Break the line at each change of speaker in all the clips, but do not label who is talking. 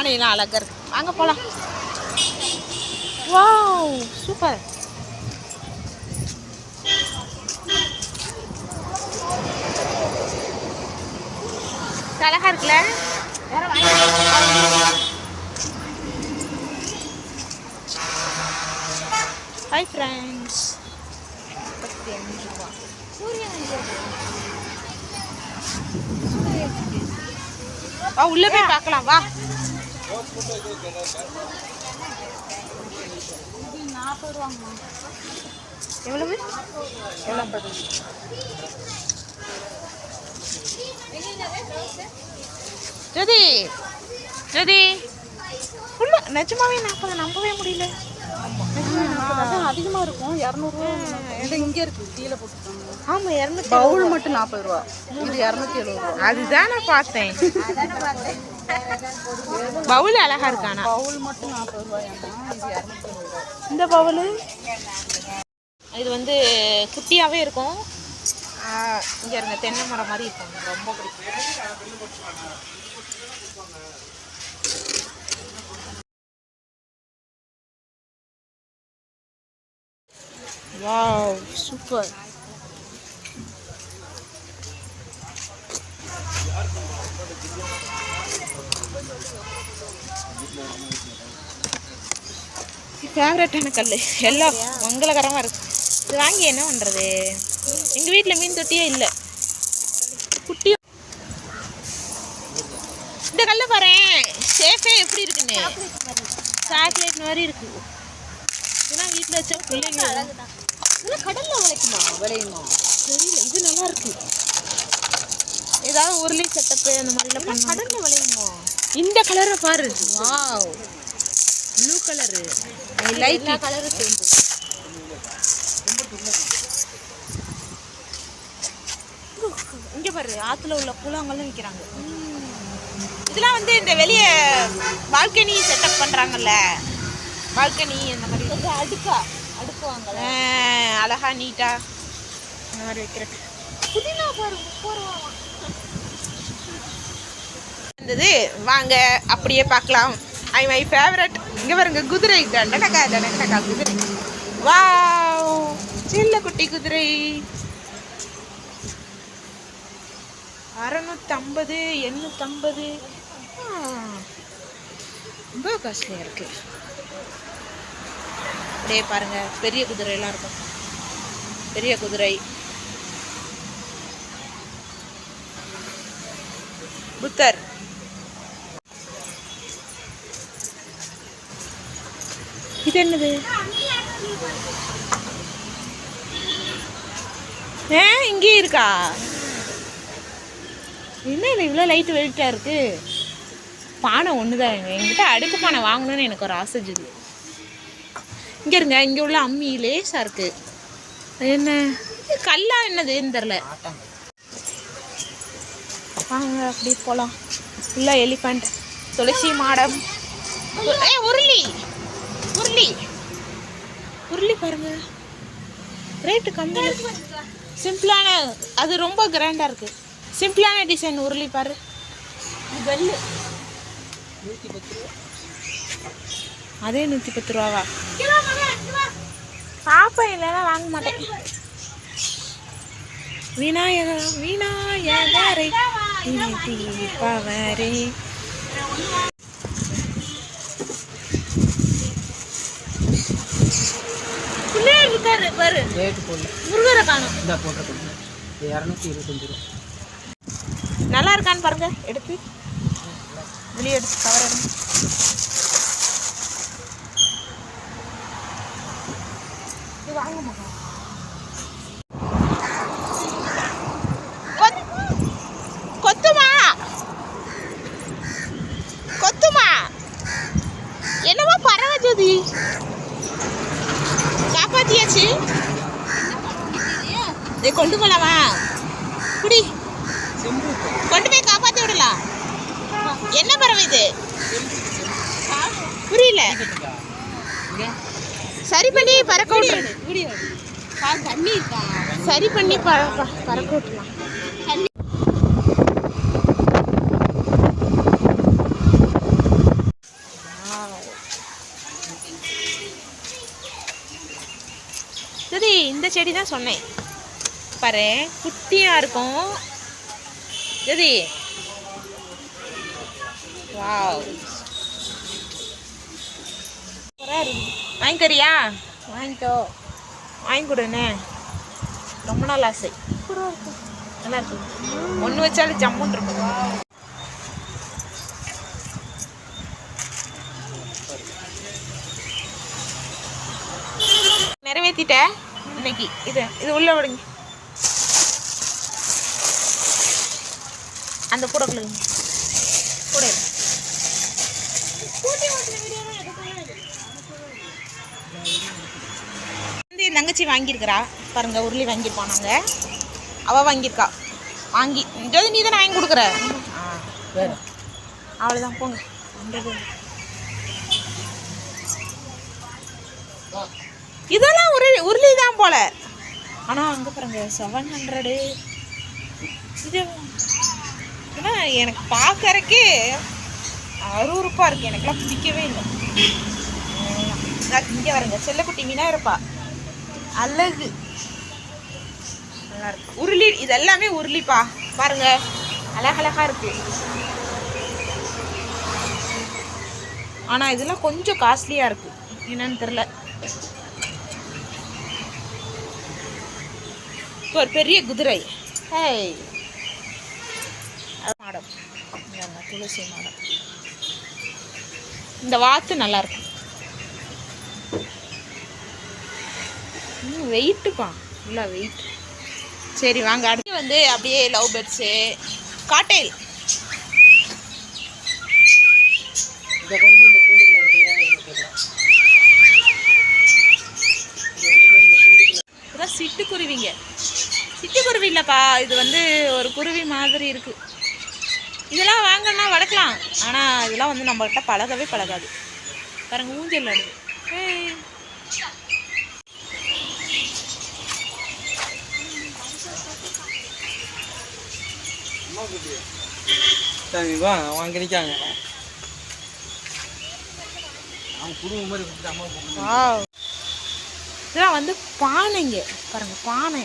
யானையெல்லாம் அழகா இருக்கு. வாங்க போலாம். Wow super. அழகா இருக்குல்ல. Hi friends. 35 ரூபா. வா உள்ள போய் பார்க்கலாம் வா. 40 ரூபாங்கம்மா. எவ்வளவு? எவ்வளோ? ஜோதி ஜோதி உள்ள நிஜமாவே 40 நம்பவே முடியல.
அதிகமாக இருக்கும். 200 ரூபா இங்கே இருக்கு கீழே போட்டுருக்காங்க.
ஆமாம் 200.
பவுல் மட்டும் 40 ரூபா. இது 270 ரூபா.
அதுதான் நான் பார்த்தேன். பவுல் அழகா இருக்கானா?
பவுல் மட்டும் 40 ரூபாயாமா. இது 270 ரூபா.
இந்த பவுல் இது வந்து குட்டியாகவே இருக்கும். இங்கே இருங்க தென்னை மரம் மாதிரி இருக்கும். ரொம்ப பிடிக்கும். Wow super. ஃபேவரட்டான கல் எல்லாம் மங்களகரமாக இருக்குது. இது வாங்கி என்ன பண்ணுறது? எங்கள் வீட்டில் மீன் தொட்டியே இல்லை. குட்டியும் இந்த கல்லை பாரு ஷேஃபே எப்படி இருக்குன்னு. சாக்லேட் மாதிரி இருக்குது. இதெல்லாம் வீட்டில் வச்சா பிள்ளைங்க இதெல்லாம் கடலில் விளையுமா தெரியல. இது நல்லா இருக்கு. ஏதாவது உருளி செட்டப்பு அந்த மாதிரிலாம் பண்ண கடலில் விளையுமா? இந்த கலரை பாரு. Wow blue colour. I like it. கலரும் சேர்ந்து இங்கே பாரு ஆற்றுல உள்ள கூழாங்கல்லும் விற்கிறாங்க. இதெல்லாம் வந்து இந்த வெளியே பால்கனி செட்டப் பண்ணுறாங்கல்ல. பால்கனி அந்த மாதிரி அடுக்குவாங்கல்ல. அழகா நீட்டா அந்த மாதிரி வைக்கிறேன். புதினா இருந்தது. வாங்க அப்படியே பார்க்கலாம். I my favourite. இங்கே பாருங்க குதிரை. டனக்கா டனக்கா குதிரை. வாவ் சில்ல குட்டி குதிரை. 650 850. ரொம்ப காஸ்ட்லியாக இருக்கு. அப்படியே பாருங்க பெரிய குதிரையெல்லாம் இருக்கும். பெரிய குதிரை புத்தர். இது என்னது? இங்கே இருக்கா? என்ன இவ்வளோ லைட்டு வெயிட்டாக இருக்கு. பானை ஒன்று தான். எங்கிட்ட அடுக்கு பானை வாங்கணும்னு எனக்கு ஒரு ஆசை ஜுது. இங்கே இருங்க இங்கே உள்ள அம்மி லேசாக இருக்கு. என்ன கல்லா என்னதுன்னு தெரில. வாங்க அப்படி போகலாம். இல்லை எலிஃபண்ட் துளசி மாடம். உருளி உருளி உருளி பாருங்க. ரேட்டு கம்மி. சிம்பிளான அது ரொம்ப கிராண்டாக இருக்குது. சிம்பிளான டிசைன் உருளி பாரு. பெல்லு 110 ரூபா. அதே 110 ரூபாவா? பாப்பேன் இல்லைன்னா வாங்க மாட்டேன். விநாயகர் விநாயகரை தீபவரே. பிள்ளையார் இருக்காரு பாரு. ரேட்டு போடல. முருகரை காணும். இந்த போட்டிருக்கோம் 225 ரூபா. நல்லா இருக்கான்னு பாருங்க. எடுத்து வெளியே எடுத்து கவர் எடுங்க. இது வாங்க மாட்டோம். கொத்துமா கொத்துமா என்னவோ பறவை ஜோதி. காப்பாத்தியாச்சு. கொண்டு போலாமா? குடி கொண்டு போய் காப்பாற்றி விடலாம். என்ன பறவை இது? புரியல. சரி பண்ணி பறக்க விடலாம். தண்ணி இருக்கா? சரி பண்ணி பறக்க விடலாம். ஜோதி இந்த செடி தான் சொன்னேன் பாரு, குட்டியா இருக்கும் ஜோதி. வாவ், வாங்கிக்கறியா?
வாங்கிக்கோ.
வாங்கி கொடுண்ணே, ரொம்ப நாள் ஆசை. நல்லா இருக்கு, ஒன்று வச்சாலும் ஜம்முன்னு இருக்கும். நிறைவேற்றிட்ட இன்னைக்கு. இது இது உள்ள விடுங்க, அந்த கூட கூட வந்து என் தங்கச்சி வாங்கியிருக்கிறா பாருங்க, உருளி வாங்கியிருப்பான். நாங்கள் அவள் வாங்கியிருக்கா. வாங்கி ஜோதி நீ தான் வாங்கி கொடுக்குற. அவ்வளோதான் போங்க. இதெல்லாம் உருளி தான் போல. ஆனால் அங்கே பாருங்க 700. இது ஆனால் எனக்கு பார்க்கறக்கே அருவருப்பாக இருக்குது, எனக்குலாம் பிடிக்கவே இல்லை. இங்கே வருங்க செல்லக்குட்டி மீனா இருப்பா, அழகு நல்லா இருக்கு. உருளி இது எல்லாமே உருளிப்பா பாருங்க, அழகழகா இருக்கு. ஆனால் இதெல்லாம் கொஞ்சம் காஸ்ட்லியாக இருக்கு, என்னன்னு தெரில. ஒரு பெரிய குதிரை, ஹேய் மாடம், துளசி மாடம். இந்த வாத்து நல்லா இருக்கு, வெயிட்டுப்பா, நல்லா வெயிட். சரி வாங்க, அடுத்து வந்து அப்படியே லவ் பேர்ட்ஸு, காட்டைல். இதெல்லாம் சிட்டுக்குருவிங்க. சிட்டுக்குருவி இல்லைப்பா, இது வந்து ஒரு குருவி மாதிரி இருக்கு. இதெல்லாம் வாங்கினா வளர்க்கலாம், ஆனால் இதெல்லாம் வந்து நம்மகிட்ட பழகவே பழகாது. பாருங்க ஊஞ்சல் ஆடுது. இதெல்லாம் வந்து பானைங்க பாருங்க, பானை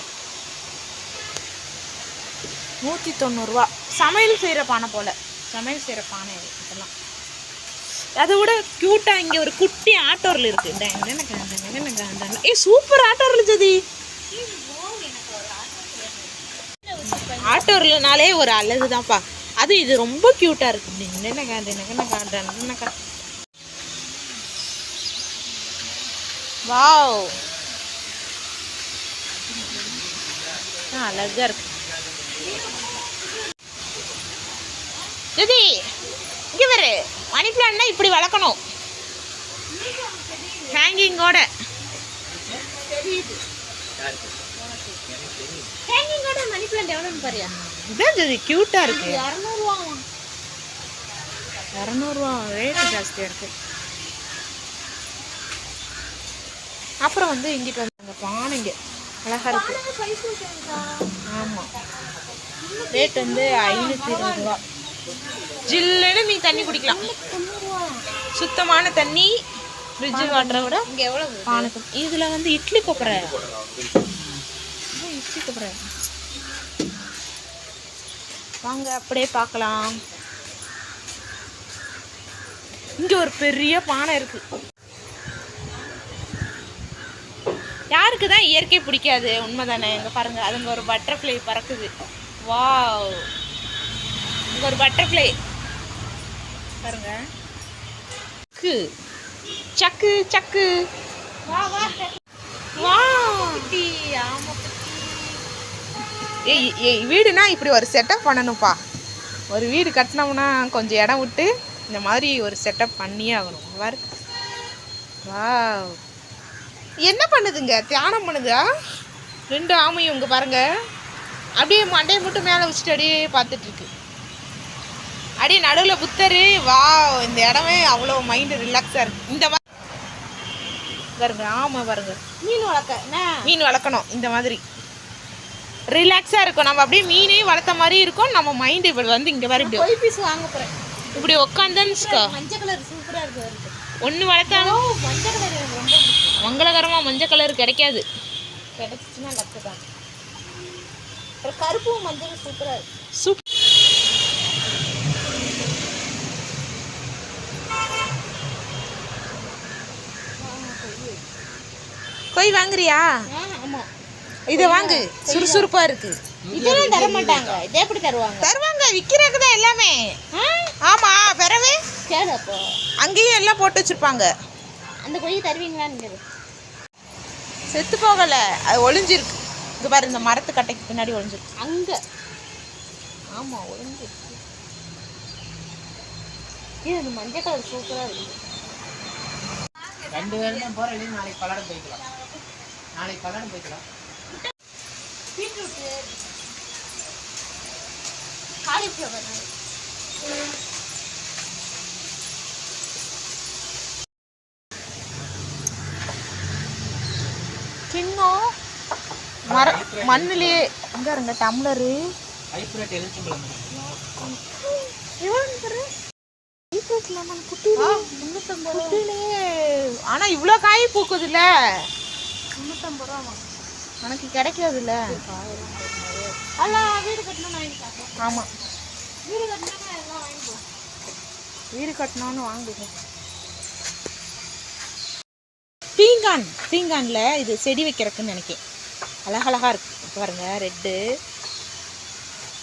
190 ரூபா. சமையல் செய்கிற பானை போல், சமையல் செய்கிற பானை இதெல்லாம். அதை விட க்யூட்டாக இங்கே ஒரு குட்டி ஆட்டோரில் இருக்குது. ஏ சூப்பர் ஆட்டோரில் ஜோதி. ஆட்டோரில்னாலே ஒரு அழகு தான்ப்பா. அது இது ரொம்ப க்யூட்டாக இருக்குது. வாவ், அழகா இருக்கு. ஜோதி இங்கே வேறு மணி பிளான்னா இப்படி வளர்க்கணும், ஹேங்கிங்கோட. ஹேங்கிங்கோட மணி பிளான்ட் எவ்வளோன்னு பாரியா? இதான் ஜோதி க்யூட்டாக இருக்கு. 200 ரேட்டு ஜாஸ்தியாக இருக்கு. அப்புறம் வந்து இங்கிட்டு வந்து பானைங்க அழகா இருக்கு. ஆமாம், ரேட் வந்து 520 ரூபா. ஜில்லுன்னு நீ தண்ணி குடிக்கலாம், சுத்தமான தண்ணி, ஃப்ரிட்ஜ் வாட்டரை விட இங்கே எவ்வளோ பானை. இதில் வந்து இட்லி கொப்பரை, இட்லி கொப்பரை. வாங்க அப்படியே பார்க்கலாம். இங்கே ஒரு பெரிய பானை இருக்கு. யாருக்கு தான் இயற்கை பிடிக்காது, உண்மைதானே? இங்கே பாருங்க, அதுங்க ஒரு பட்டர்ஃப்ளை பறக்குது. வாவ், இங்கே ஒரு பட்டர்ஃப்ளை பாருங்க. சக்கு சக்கு வா வா வா. ஏய் வீடுனா இப்படி ஒரு செட்டப் பண்ணணும்ப்பா. ஒரு வீடு கட்டினோம்னா கொஞ்சம் இடம் விட்டு இந்த மாதிரி ஒரு செட்டப் பண்ணியே ஆகணும். வா, என்ன பண்ணுதுங்க? தியானம் பண்ணுதா? 2 ஆமையும் இங்கே பாருங்க, அப்படியே மண்டையை மட்டும் மேலே வச்சுட்டு அப்படியே பார்த்துட்டு இருக்கு. அப்படியே நடுவில் புத்தர். வா, இந்த இடமே அவ்வளோ மைண்டு ரிலாக்ஸாக இருக்கு. இந்த மாதிரி பாருங்க, ஆமை பாருங்க. மீன் வளர்க்கணும், இந்த மாதிரி ரிலாக்ஸாக இருக்கும். நம்ம அப்படியே மீனே வளர்த்த மாதிரி இருக்கும். நம்ம மைண்டு இப்படி வந்து இங்கே மாதிரி இப்படி பீஸ் வாங்க போகிறேன். இப்படி உட்காந்துச்சுக்கோ. மஞ்சள் கலர் சூப்பராக இருக்கு. ஒன்று வளர்த்தாலும் மஞ்சள் கலர் ரொம்ப மங்களகரமாக மஞ்சள் கலர் கிடைக்காது. கிடைச்சிச்சுன்னா லக்கு தான். அப்புறம் கருப்பு மஞ்சள் சூப்பராக இருக்கு. கொய் வாங்குறியா? ஆமாம், இதை வாங்கு, சுறுசுறுப்பா இருக்கு. இதெல்லாம் தர மாட்டாங்க. இதே எப்படி தருவாங்க? தருவாங்க, விற்கிறாங்க தான் எல்லாமே. ஆமா, பிறகு சரி, அப்போ அங்கேயும் எல்லாம் போட்டு வச்சிருப்பாங்க. அந்த கொய்யை தருவீங்களான்னு செத்து போகல, அது ஒளிஞ்சிருக்கு. இங்க பாரு, இந்த மரத்து கட்டைக்கு பின்னாடி ஒளிஞ்சிருக்கு அங்க. ஆமா, ஒளிஞ்சிருக்கு. இது மஞ்சள் கலர் சூப்பரா இருக்கு.
2 பேரும் தான் போற, இல்ல நாளைக்கு பல்லடம் போய்க்கலாம். நாளைக்கு பல்லடம் போய்க்கலாம்.
பீட்ரூட், காலிஃப்ளவர், கிண்ணம் மண்ணிலே இங்க இருங்க டம்ளரு.
ஹைப்ரேட் எலுமிச்சம்பழம்.
ஆனா இவ்வளோ காய் பூக்குதுல்ல. 350 ரூபா எனக்கு கிடைக்காது இல்ல. வீடு கட்டணும். ஆமா, வீடு கட்டணும். வீடு கட்டணும்னு வாங்குங்க. பீங்கான்ல இது செடி வைக்கிறதுக்குன்னு நினைக்கிறேன். அழகழகா இருக்கு பாருங்க. ரெட்டு,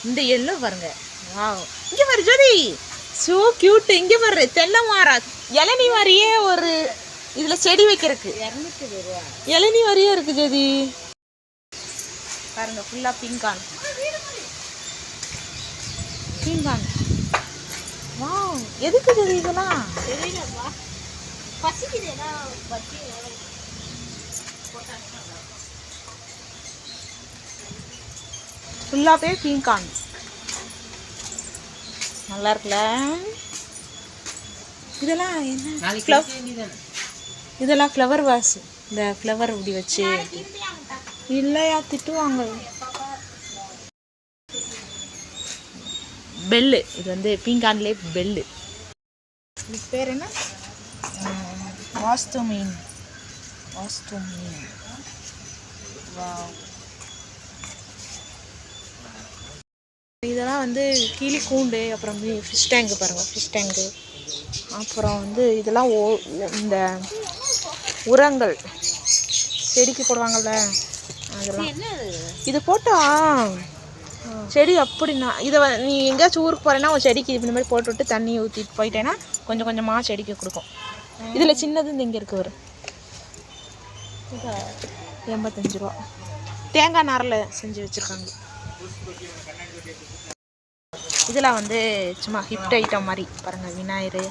இந்த எல்லோ பாருங்க. வாவ், இங்க பாரு ஜோதி, சோ கியூட். இங்க பாரு தென்னை மரம், இளநீ மாதிரியே ஒரு இதுல செடி வைக்கிறதுக்கு 220 ரூபா. இளநீ மாதிரியே இருக்கு ஜோதி பாருங்க. ஃபுல்லா பீங்கான். வாவ், எதுக்கு ஜோதி இதெல்லாம்? தெரியலப்பா, பசிக்குதேடா. பசி ஃபுல்லாவே பீங்கான். நல்லா இருக்குல்ல? இதெல்லாம் என்ன? இதெல்லாம் ஃப்ளவர் வாஸ். இந்த ஃப்ளவர் இப்படி வச்சு இல்லையா திட்டுவாங்க. பெல்லு, இது வந்து பீங்கான்லே பெல்லு. இது பேர் என்ன? வாஸ்து மீன். வாவ், இதெல்லாம் வந்து கிளி கூண்டு. அப்புறம் ஃபிஷ் டேங்கு பாருங்கள், ஃபிஷ் டேங்கு. அப்புறம் வந்து இதெல்லாம் இந்த உரங்கள் செடிக்கு போடுவாங்கள்ல, அதெல்லாம். இது போட்டால் செடி அப்படின்னா, இதை நீ எங்கேயாச்சும் ஊருக்கு போகிறேன்னா ஒரு செடிக்கு இந்த மாதிரி போட்டுவிட்டு தண்ணி ஊற்றிட்டு போயிட்டேன்னா கொஞ்சம் கொஞ்சமாக செடிக்கு கொடுக்கும். இதில் சின்னது இந்த இங்கே இருக்கு வரும் 85 ரூபா. தேங்காய் நாரில் செஞ்சு வச்சுருக்காங்க. இதெல்லாம் வந்து சும்மா ஹிப்ட் ஐட்டம் மாதிரி பாருங்கள். விநாயகர்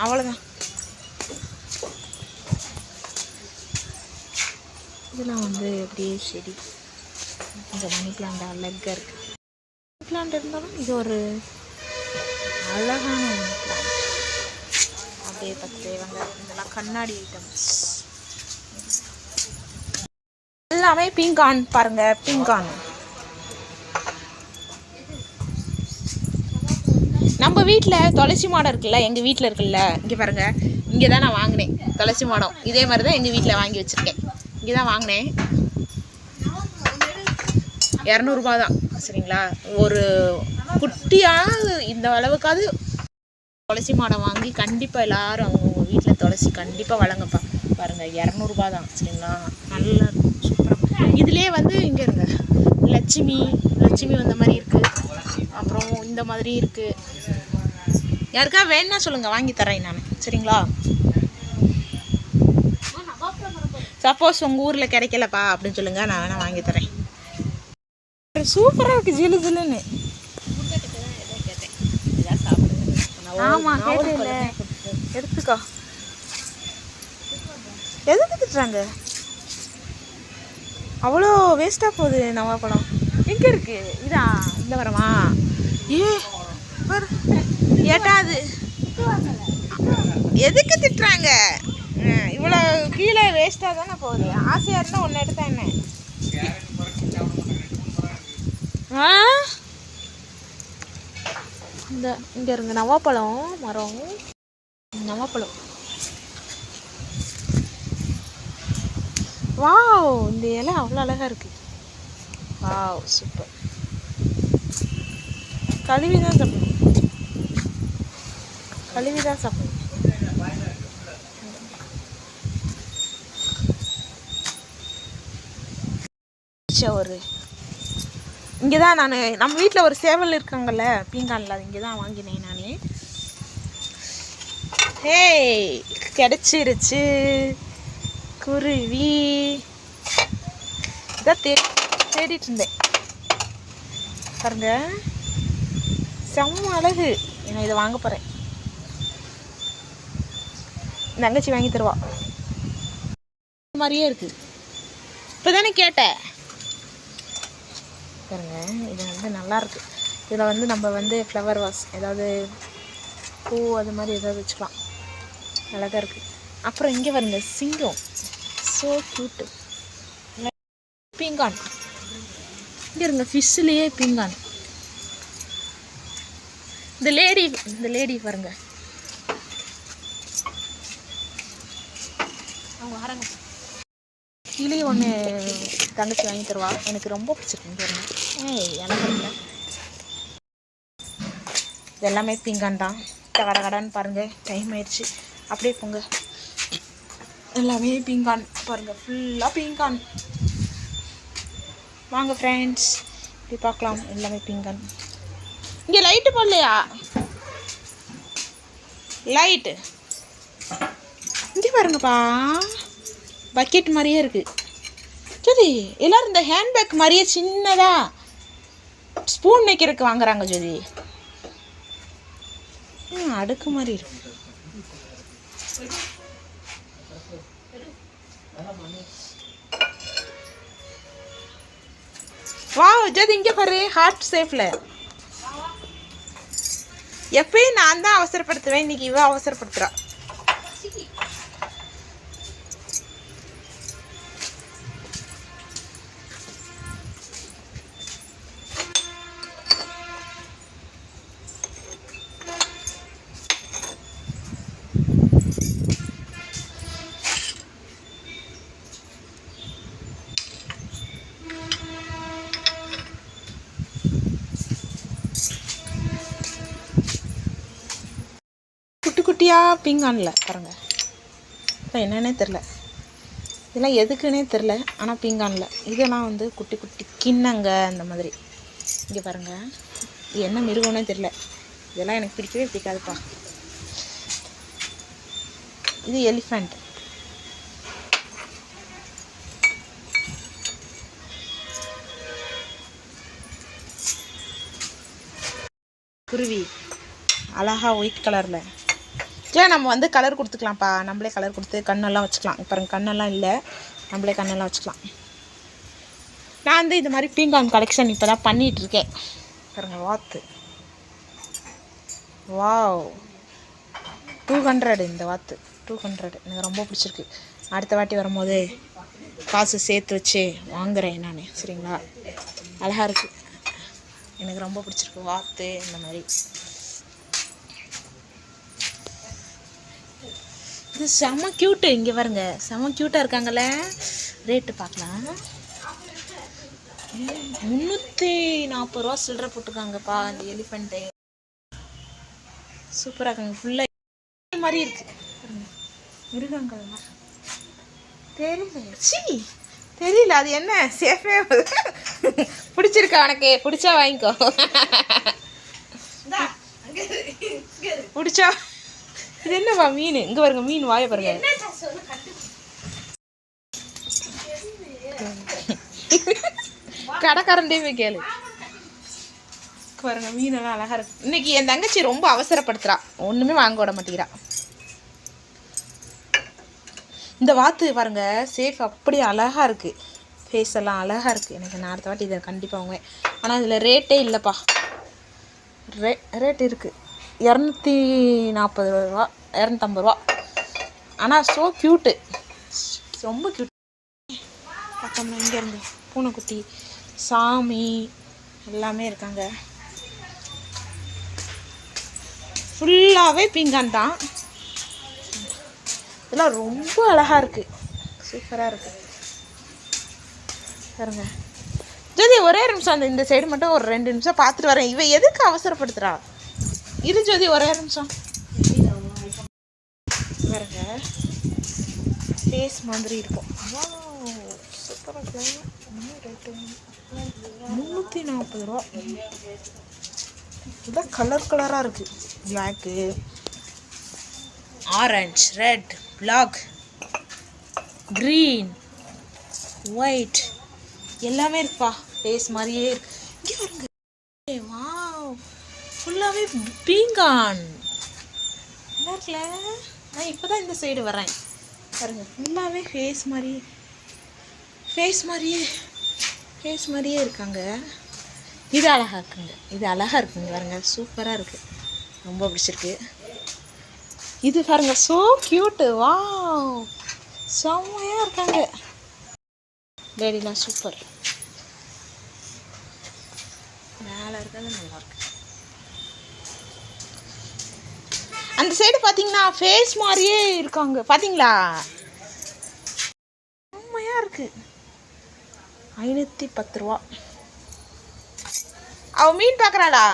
அவ்வளோதான். இதெல்லாம் வந்து அப்படியே செடி. இந்த மணி பிளான்ட் அழகாக இருக்குது. மணி பிளான்ட் இருந்தாலும் இது ஒரு அழகான மணி பிளான்ட். அப்படியே தேவைங்க. இதெல்லாம் கண்ணாடி ஐட்டம்ஸ் எல்லாமே. பீங்கான் பாருங்க, பீங்கான். நம்ம வீட்டில் துளசி மாடம் இருக்குல்ல, எங்கள் வீட்டில் இருக்குல்ல, இங்கே பாருங்கள். இங்கே தான் நான் வாங்கினேன் துளசி மாடம். இதே மாதிரி தான் எங்கள் வீட்டில் வாங்கி வச்சுருக்கேன். இங்கே தான் வாங்கினேன். 200 ரூபா தான். சரிங்களா? ஒரு குட்டியாக இந்த அளவுக்காவது துளசி மாடம் வாங்கி கண்டிப்பாக எல்லோரும் அவங்க வீட்டில் துளசி கண்டிப்பாக வழங்கப்பா. பாருங்கள், 200 ரூபா தான். சரிங்களா? நல்லா இருக்கும், சூப்பராக. இதுலேயே வந்து இங்கே இருங்க, லட்சுமி வந்த மாதிரி இருக்குது. அப்புறம் இந்த மாதிரி இருக்குது. யாருக்கா வேணுன்னா சொல்லுங்கள், வாங்கி தரேன் நான். சரிங்களா? சப்போஸ் உங்கள் ஊரில் கிடைக்கலப்பா அப்படின்னு சொல்லுங்கள், நான் வேணால் வாங்கி தரேன். சூப்பராக இருக்குது, ஜிலு ஜிலுன்னு. ஆமாம், கேட்டே எடுத்துக்கோ. எதுக்கு திட்டுறாங்க? அவ்வளோ வேஸ்ட்டாக போகுது நவாப்பழம். எங்கே இருக்குது? இதா இந்த வரமா? ஏட்டாது எதுக்கு திட்டுறாங்க? இவ்வளோ கீழே வேஸ்ட்டாக தானே போகுது. ஆசையாக இருந்தால் ஒன்று எடுத்தா என்ன? இந்த இங்கே இருங்க நவாப்பழம் மரம். நவாப்பழம் வாவ், இந்த இலை அவ்வளோ அழகாக இருக்குது. Wow, super. கழுவி தான் சாப்பிடணும், கழுவி தான் சாப்பிடணும். ஒரு இங்கே தான் நான் நம்ம வீட்டில் ஒரு சேவல் இருக்காங்கல்ல பீங்கானில், அது இங்கே தான் வாங்கினேன் நான். ஏய், கிடச்சிருச்சு குருவி. இதான் தேடிட்டு இருந்தேன் பாருங்க, செம்ம அழகு. நான் இதை வாங்க போகிறேன், தங்கச்சி வாங்கி தருவா. மாதிரியே இருக்குது. இப்போ தானே கேட்டேன் பாருங்க, இது வந்து நல்லாயிருக்கு. இதில் வந்து நம்ம வந்து ஃப்ளவர் வாஸ் ஏதாவது பூ அது மாதிரி ஏதாவது வச்சுக்கலாம், அழகாக இருக்குது. அப்புறம் இங்கே பாருங்க சிங்கம், ஸோ க்யூட்டு. பீங்கான் இங்கே இருங்க, ஃபிஷ்ஷுலேயே பீங்கான். இந்த லேடி பாருங்க, அவங்க வராங்க. கிளி ஒன்று தங்கச்சி வாங்கி தருவா, எனக்கு ரொம்ப பிடிச்சிருக்கு பாருங்க. எனக்கு இல்லை, இது எல்லாமே பீங்கான் தான். கடகடான்னு பாருங்கள், டைம் ஆயிடுச்சு. அப்படியே போங்க, எல்லாமே பீங்கான் பாருங்கள், ஃபுல்லாக பீங்கான். வாங்க ஃப்ரெண்ட்ஸ், இப்படி பார்க்கலாம், எல்லாமே பீங்கான். இங்கே லைட்டு போடலையா? லைட்டு இங்கே பாருங்கப்பா, பக்கெட் மாதிரியே இருக்குது. ஜோதி, எல்லோரும் இந்த ஹேண்ட்பேக் மாதிரியே சின்னதாக ஸ்பூன் வைக்கிறதுக்கு வாங்குறாங்க ஜோதி. அடுக்கு மாதிரி இருக்கு. வாவ் ஜோதி, இங்கே பாரு, ஹார்ட் ஷேப்பில். எப்பயும் நான் தான் அவசரப்படுத்துவேன், இன்னைக்கு இவ அவசரப்படுத்துறா. குட்டி குட்டியாக பீங்கானில் பாருங்கள், என்னன்னே தெரில, இதெல்லாம் எதுக்குன்னே தெரில. ஆனால் பீங்கானில் இதெல்லாம் வந்து குட்டி குட்டி கிண்ணங்க அந்த மாதிரி. இங்கே பாருங்கள், இது என்ன மிருகம்னே தெரில. இதெல்லாம் எனக்கு பிடிக்கவே பிடிக்காதுப்பா. இது எலிஃபண்ட். குருவி அழகா ஒயிட் கலரில். நம்ம வந்து கலர் கொடுத்துக்கலாம்ப்பா, நம்மளே கலர் கொடுத்து கண்ணெல்லாம் வச்சுக்கலாம். இப்போ கண்ணெல்லாம் இல்லை, நம்மளே கண்ணெல்லாம் வச்சுக்கலாம். நான் வந்து இது மாதிரி பீங்கான் கலெக்ஷன் இப்போ தான் பண்ணிகிட்ருக்கேன் பாருங்க. வாத்து, வாவ், 200 இந்த வாத்து, 200 எனக்கு ரொம்ப பிடிச்சிருக்கு. அடுத்த வாட்டி வரும்போது காசு சேர்த்து வச்சு வாங்குகிறேன் நான், சரிங்களா? அழகாக இருக்குது, எனக்கு ரொம்ப பிடிச்சிருக்கு வாத்து இந்த மாதிரி. இது செம்ம க்யூட்டு. இங்கே பாருங்க, செம்ம க்யூட்டாக இருக்காங்கல்ல. ரேட்டு பார்க்கலாம். 340 ரூபா சில்லற போட்டுருக்காங்கப்பா இந்த எலிஃபண்ட்டு. சூப்பராக இருக்காங்க, ஃபுல்லாக மாதிரி இருக்குது மிருகங்கள் மாதிரி. தெரியல அது என்ன சேஃபே. பிடிச்சிருக்கா உனக்கு? பிடிச்சா வாங்கிக்கோ, பிடிச்சா. இது என்னவா மீன்? இங்கே பாருங்க, மீன் வாய பாருங்க. கடைக்காரன்டே போய் கேளு பாருங்க, மீனெல்லாம் அழகா இருக்கு. இன்னைக்கு என் தங்கச்சி ரொம்ப அவசரப்படுத்துறா, ஒன்றுமே வாங்க விட மாட்டேங்கிறா. இந்த வாத்து பாருங்க, சேஃப் அப்படியே அழகா இருக்கு, ஃபேஸ் எல்லாம் அழகா இருக்கு. எனக்கு நான் அடுத்த வாட்டி இதை கண்டிப்பாக வாங்குவேன். ஆனால் இதில் ரேட்டே இல்லைப்பா. ரேட் இருக்குது 240 ரூபா, 250 ரூபா. ஆனால் ஸோ க்யூட்டு, ரொம்ப க்யூட். பக்கம்னா இங்கேருந்து பூனைக்குட்டி, சாமி எல்லாமே இருக்காங்க. ஃபுல்லாகவே பீங்கான் தான். இதெல்லாம் ரொம்ப அழகாக இருக்குது, சூப்பராக இருக்குது. பாருங்க ஜோதி, ஒரே நிமிஷம் அந்த இந்த சைடு மட்டும் ஒரு 2 நிமிஷம் பார்த்துட்டு வரேன். இவ எதுக்கு அவசரப்படுத்துறா? இரு ஜோதி, ஒரே நிமிஷம். பாருங்க ஃபேஸ் மாதிரி இருக்கும். சூப்பராக 340 ரூபா. இதுதான் கலர் கலராக இருக்குது. Black, orange, red, black, green, white எல்லாமே இருக்குப்பா. ஃபேஸ் மாதிரியே இருக்கு. இங்கே பாருங்க, வாவ், ஃபுல்லாகவே பீங்கான் நல்லா இருக்குல்ல. நான் இப்போ தான் இந்த சைடு வரேன். பாருங்க ஃபுல்லாகவே ஃபேஸ் மாதிரியே இருக்காங்க. இது அழகாக இருக்குங்க, இது அழகாக இருக்குங்க. பாருங்க சூப்பராக இருக்குது, ரொம்ப பிடிச்சிருக்கு. இது பாருங்க ஸோ க்யூட்டு. வாவ், செம்மையாக இருக்காங்க லேடிலாம். சூப்பர். மேலே இருக்கிறது நல்லாயிருக்கு. அந்த சைடு பார்த்தீங்கன்னா ஃபேஸ் மாதிரியே இருக்காங்க. பார்த்தீங்களா, செம்மையாக இருக்குது. 510 ரூபா. அவள் மீன் பார்க்குறாளா?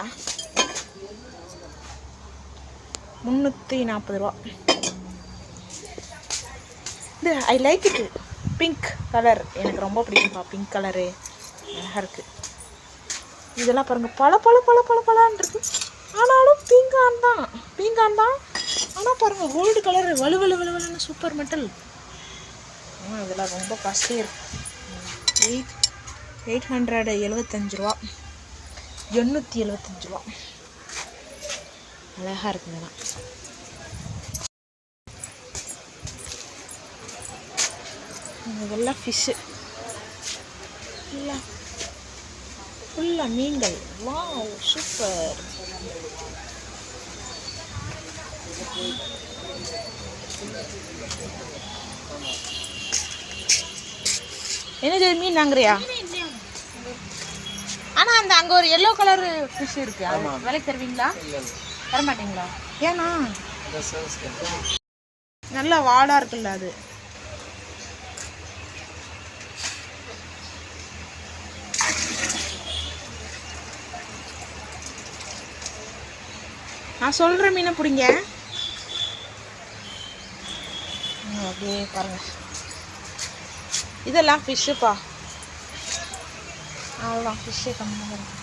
340 ரூபா. இது ஐ லைக் இட். பிங்க் கலர் எனக்கு ரொம்ப பிடிக்கும்ப்பா. பிங்க் கலரு அழகாக இருக்குது. இதெல்லாம் பாருங்கள் பழன்னு இருக்கு. ஆனாலும் பீங்கான் தான். ஆனால் பாருங்கள் கோல்டு கலர் வலுவலுன்னு சூப்பர் மெட்டல். இதெல்லாம் ரொம்ப காஸ்ட்லியாக இருக்குது. 875 ரூபா. 875 ரூபா. அழகாக இருக்குங்கண்ணா. இதெல்லாம் ஃபிஷ்ஷு, ஃபுல்லாக மீன்கள். Wow, super. என்ன மீன் வாங்குறியா? ஆனால் அந்த அங்கே ஒரு எல்லோ கலர் ஃபிஷ் இருக்கு, அது விலைக்கு தருவீங்களா? தர மாட்டீங்களா? ஏன்னா நல்லா வாடாக இருக்குல்ல அது. நான் சொல்கிற மீனை பிடிங்க. அப்படியே பாருங்க, இதெல்லாம் ஃபிஷ்ஷுப்பா. அவ்வளோதான், ஃபிஷ்ஷே கம்மியாக இருக்கு.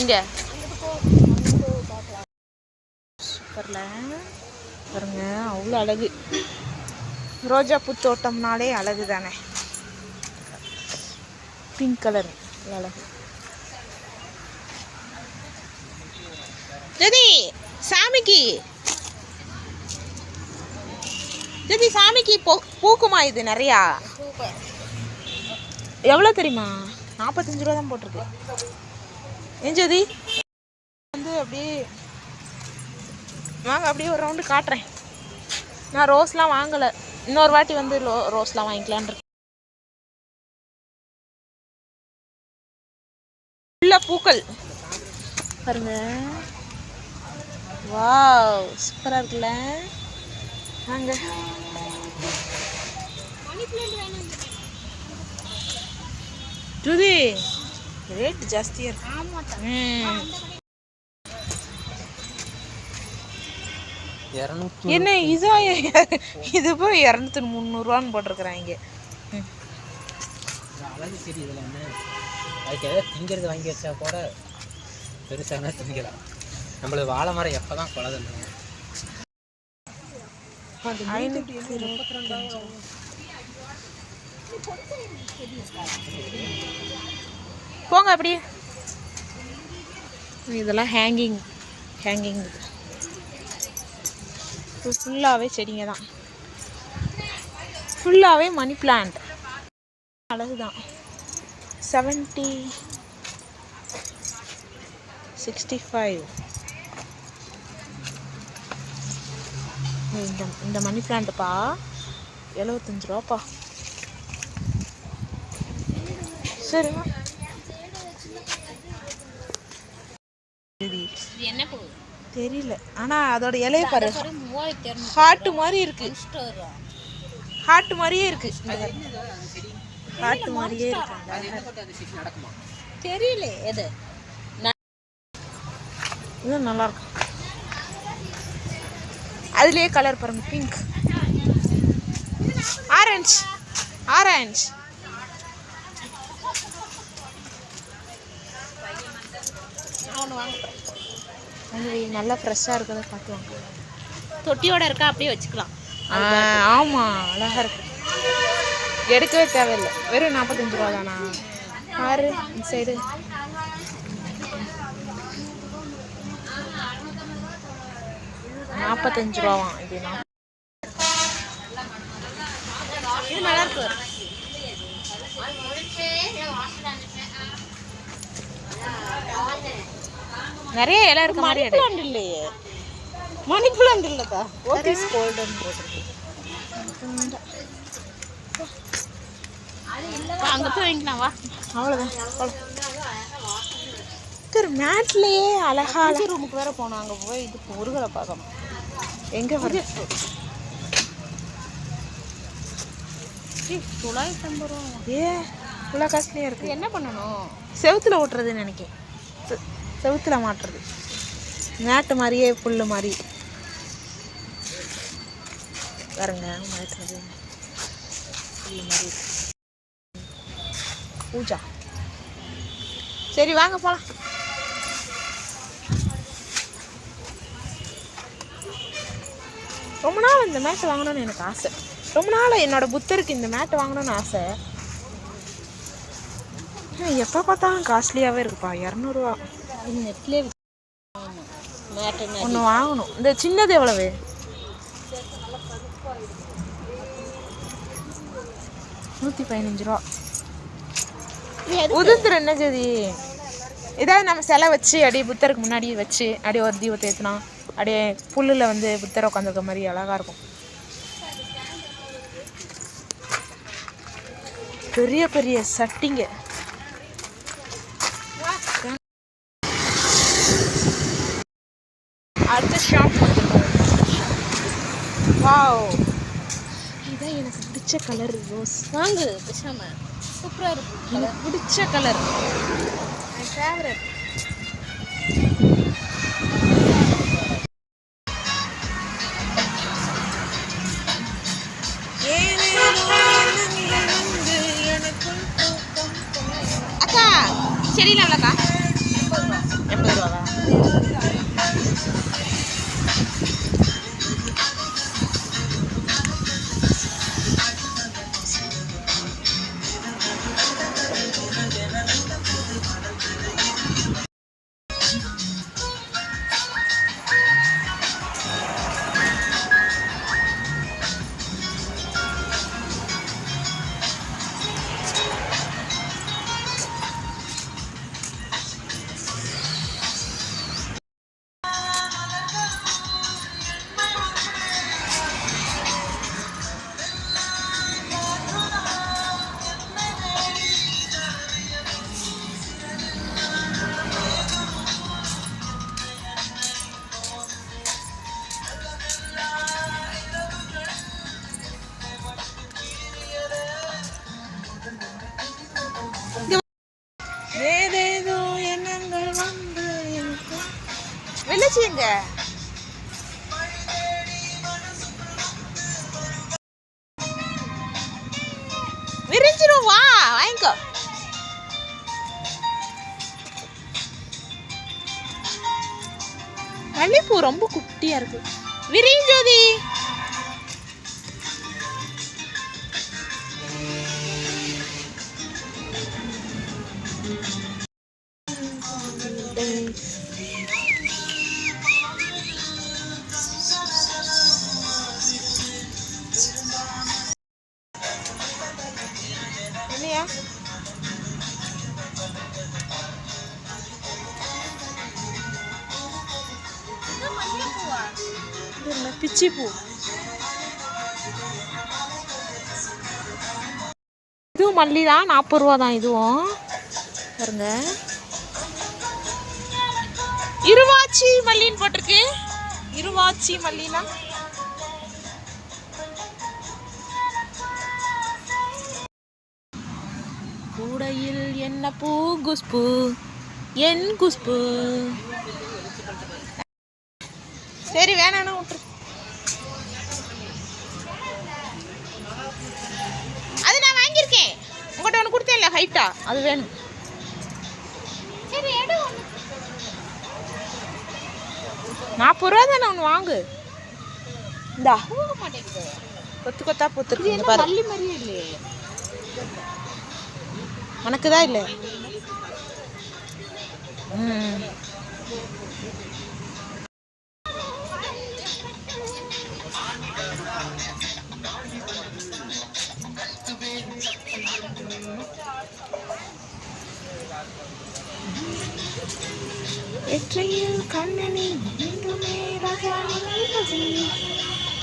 எங்க சூப்பர்ல பாருங்க, அவ்வளோ அழகு. ரோஜா பூ தோட்டம்னாலே அழகு தானே. பிங்க் கலர் அழகு. ஜதி சாமிக்கு பூக்குமா இது நிறையா? எவ்வளோ தெரியுமா? 45 ரூபா தான் போட்டிருக்கு. ஏன் ஜோதி வந்து அப்படியே வாங்க, அப்படியே ஒரு ரவுண்டு காட்டுறேன். நான் ரோஸ்லாம் வாங்கலை, இன்னொரு வாட்டி வந்து ரோஸ்லாம் வாங்கிக்கலான் இருக்கேன். உள்ள பூக்கள் பாருங்க. வாவ், சூப்பராக இருக்குல்ல. வாங்க. ஜோதி ரேட் ஜாஸ்தியாக இருக்கு. என்ன இதா? இது போய் 200-300 போட்டிருக்கிறாங்க.
அழகு சரி, இதில் என்ன அதுக்கு எதாவது திங்கிறது வாங்கி வச்சா கூட பெருசாக திங்கலாம். நம்மளுக்கு வாழை மரம் எப்போ தான் குலதல்ல.
போங்க அப்படியே. இதெல்லாம் ஹேங்கிங் ஃபுல்லாகவே செடிங்க தான், ஃபுல்லாகவே மணி பிளான்ட். அழகு தான். 70, 65, இந்த மணி பிளான்ட்டுப்பா 75 ரூபாப்பா. சரிம்மா.
என்ன பூ
தெரியல, ஆனால் அதோட இலையை பாரு, ஹார்ட்டு மாதிரி இருக்கு. ஹார்ட் மாதிரியே இருக்கு. ஹார்ட் மாதிரியே இருக்கு.
தெரியல எது.
இது நல்லா இருக்கும். அதுலயே கலர் பாருங்க, பிங்க், ஆரஞ்சு, ஆரஞ்சு. அது நல்லா ஃப்ரெஷ்ஷாக இருக்கிறத பார்த்துவாங்க.
தொட்டியோட இருக்கா, அப்படியே வச்சுக்கலாம்.
ஆமாம், அழகாக இருக்கு. எடுக்கவே தேவையில்லை. வெறும் 45 ரூபா தானா? ஆறு இந்த சைடு. $45 இது.
இது நல்லா இருக்கு.
நிறைய இலை இருக்க மாதிரி
மணி பிளான்ட் இல்லையே. மணி பிளான்ட் இல்லதா?
வாட் இஸ் கோல்டன் போட்டிருக்கு.
அங்க போய் வாங்கிக்கலாம் வா.
அவ்வளோதான். மேட்லேயே அழகா
ரூமுக்கு வேற போனோம். அங்க போய் இது முருகலை பார்க்கணும்.
எங்கே வருது?
950 ரூபா.
இவ்வளோ காஸ்ட்லியாக இருக்குது.
என்ன பண்ணணும்?
செவுத்துல ஓட்டுறதுன்னு நினைக்கிறேன். செவுத்துல மாட்டுறது. மேட்டு மாதிரியே புல்லு மாதிரி பாருங்க. மாட்டுறது புல்லு மாதிரி. பூஜா. சரி வாங்க போகலாம். ரொம்ப நாள் இந்த மேட்டை வாங்கணும்னு எனக்கு ஆசை. ரொம்ப நாள் என்னோட புத்தருக்கு இந்த மேட்டை வாங்கணும்னு ஆசை. எப்போ பார்த்தாலும் காஸ்ட்லியாகவே இருக்குப்பா. 200 ரூபா.
நெட்லேயே
ஒன்று வாங்கணும். இந்த சின்னது எவ்வளவு? $115. உதுந்துரு என்ன ஜதி. ஏதாவது நம்ம சிலை வச்சு அப்படியே புத்தருக்கு முன்னாடி வச்சு அப்படியே ஒரு தீபத்தை ஏற்றினா அப்படியே புல்லில் வந்து புத்தரை உட்காந்துருக்க மாதிரி அழகாக இருக்கும். பெரிய பெரிய சட்டிங்க. அடுத்த ஷாப் வந்துருக்கோம். வாவ், இதான் எனக்கு பிடிச்ச கலர். ரோஸ்
வாங்கு பேசாம. சூப்பராக இருக்கு.
எனக்கு பிடிச்ச கலர். My favourite. அக்கா செடியில் எவ்வளோக்கா? 80 ரூபாவா? ஏதேதோ எண்ணங்கள் வந்து வெளிச்சிங்க. விரிஞ்சிரும். வா வாங்கிக்கோ. மல்லிப்பூ ரொம்ப குட்டியா இருக்கு. விரிஞ்சோதி. இல்லையா? பிச்சி பூ. மல்லி தான் 40 ரூபா தான் இதுவும் பாருங்க. இருவாச்சி மல்லின்னு போட்டிருக்கு. இருவாச்சி மல்லினா கூடையில் என்ன பூ குஷ்பு என் குஷ்பு. சரி வேணாம் விட்டுரு. அது நான் வாங்கியிருக்கேன் உங்கள்கிட்ட ஒன்று கொடுத்தேன் இல்லை ஹைட்டா அது வேணும். சரி எடு 40 ரூபா தானே ஒன்று வாங்கு. இந்தா கொத்து கொத்தா பூத்துருக்கு பாரு. மல்லி மாதிரியே இல்லையே உனக்கு தான் இல்லை.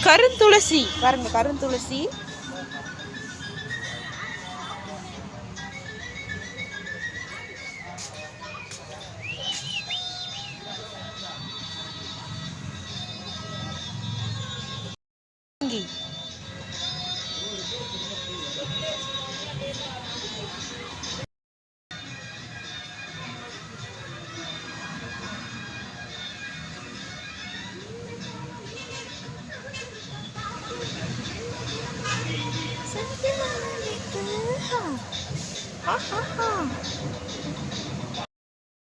கருந்துளசி பாருங்க, கருந்துளசி.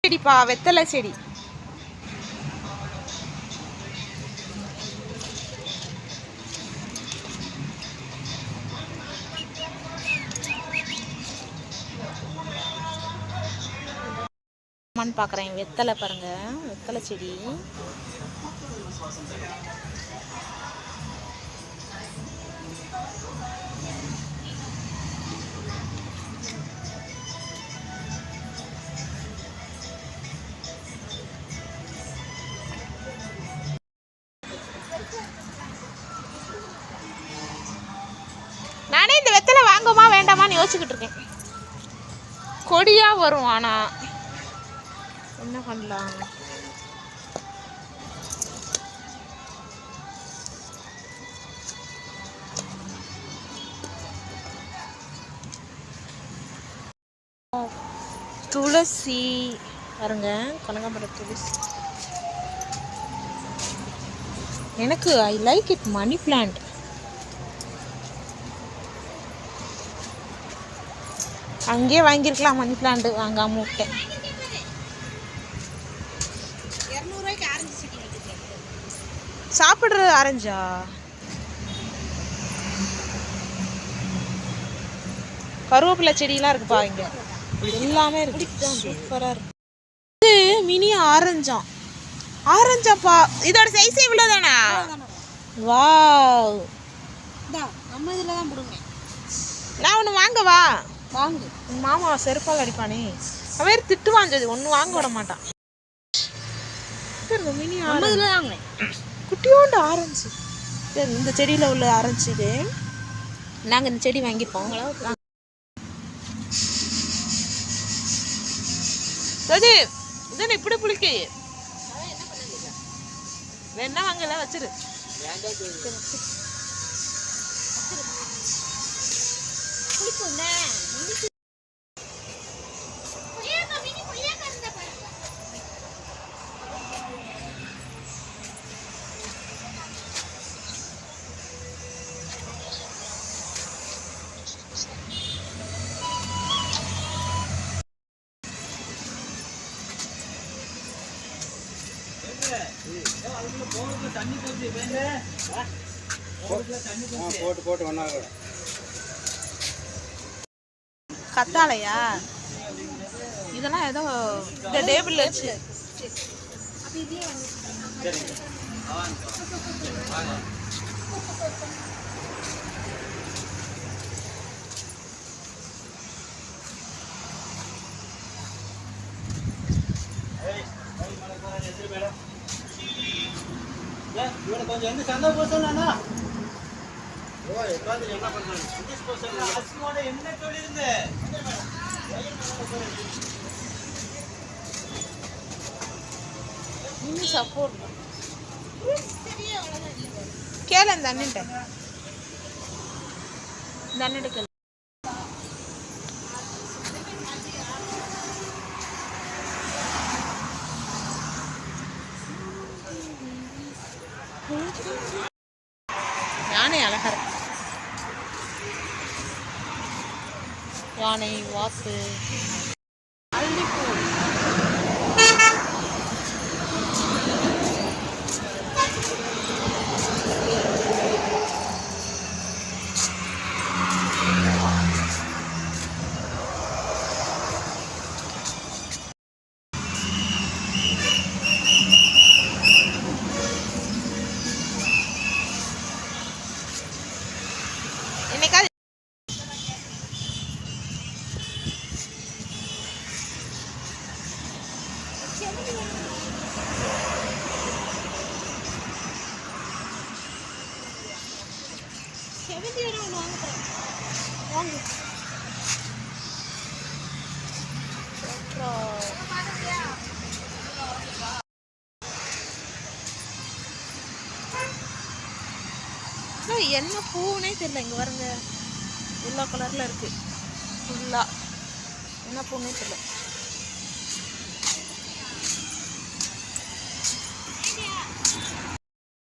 செடிப்பா வெத்தலை செடி. பார்க்குறேன் வெத்தலை பாருங்க, வெத்தலை செடி. நானே இந்த வெத்தலை வாங்குமா வேண்டாமான்னு யோசிச்சுக்கிட்டு இருக்கேன். கொடியா வரும் ஆனா என்ன பண்ணலாம். துளசி பாருங்க, கனகாம்பர துளசி. எனக்கு I like it money plant. அங்கேயே வாங்கியிருக்கலாம் மணி பிளான்ட், வாங்காம விட்டேன். 200 ரூபாய்க்கு ஆரஞ்சு செடி சாப்பிட்ற ஆரஞ்சா? கருவேப்பிலை செடியெலாம் இருக்குப்பா இங்கே, எல்லாமே இருக்கு, சூப்பராக இருக்கு. இது மினி ஆரஞ்சா, ஆரஞ்சாப்பா. இதோட சைஸ் இவ்வளோ தானா? வாவ், நம்ம இதில் தான் போடுங்க. நான் ஒன்று வாங்கவா? வாங்கு. மாமா செருப்பால் அடிப்பானே, அவன் திட்டு வாஞ்சது ஒன்று வாங்க விட மாட்டான். மினி ஆரஞ்சு, குட்டியோண்டு ஆரஞ்சு. சரி, இந்த செடியில் உள்ள ஆரஞ்சு இது. நாங்கள் இந்த செடி வாங்கிப்போம். சரி, இது இப்படி புளிக்கு வேணா வாங்கல வச்சிரு. கத்தாழையா இதெல்லாம் ஏதோ இந்த டேபிள் வச்சு.
கொஞ்சம் வந்து சந்தா போசா
இன்னும் சப்போர்ட்
கேளு அந்த அண்ணன்ட்ட. இந்த அண்ணன்ட்ட கேளு. யானை அழகா இருக்கு. யானை வாத்து என்னைக்காவது
செவந்தி வரும் ஒன்று வாங்க போகிறேன். வாங்க
என்ன பூனே தெரியல. இங்க பாருங்க, எல்லோ கலர்ல இருக்கு ஃபுல்லா. என்ன பூனே தெரியல.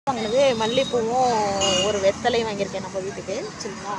வாங்கினது மல்லிகைப்பூவும் ஒரு வெத்தலையும் வாங்கியிருக்கேன் நம்ம வீட்டுக்கு. சரிங்களா?